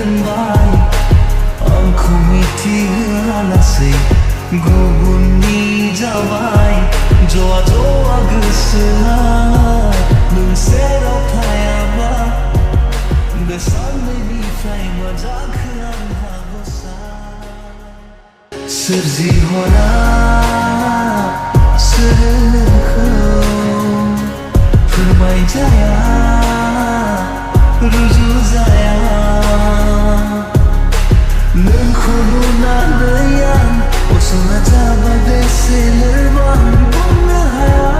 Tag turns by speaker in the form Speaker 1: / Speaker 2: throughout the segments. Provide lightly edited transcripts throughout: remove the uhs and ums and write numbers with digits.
Speaker 1: दोनबाय आंखौ मिथिहोआलासै गुबुननि जाबाय ज'आ ज'आ गोसोआ नों सेराव थायाबा बे साननैनिफ्राय मा जाखो आंहा गसा सोरजिहरा सोर नोंखौ फोरमायजाया रुजुजाया नोंखौ नुनानै आं गसंना जाबाय बेसे लोरबां बुंनो हाया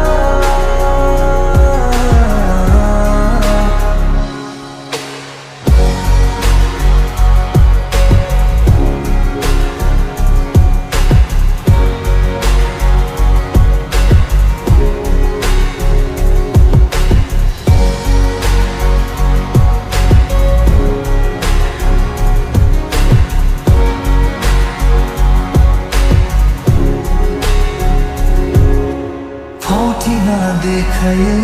Speaker 1: फावथिना देखायो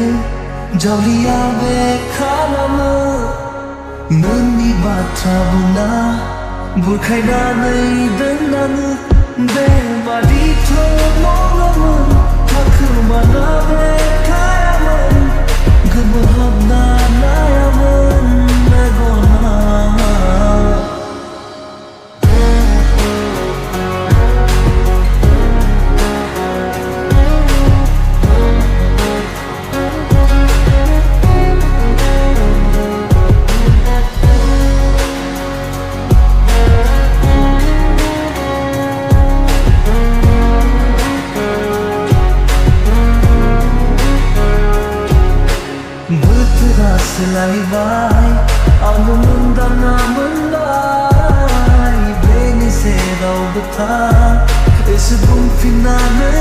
Speaker 1: जावलिया बे खालामो नोंनि बाथ्रा बुंना बुरखायनानै दोननाङो बेबादिथ' नङामोन थाखोमाना बे थायामोन गोमोहाबना नायामोन मेगना बोथोरा सोलायबाय आंबो मोनदांना मोनबाय बेनि सेरावबो था एसे बुंफिननानै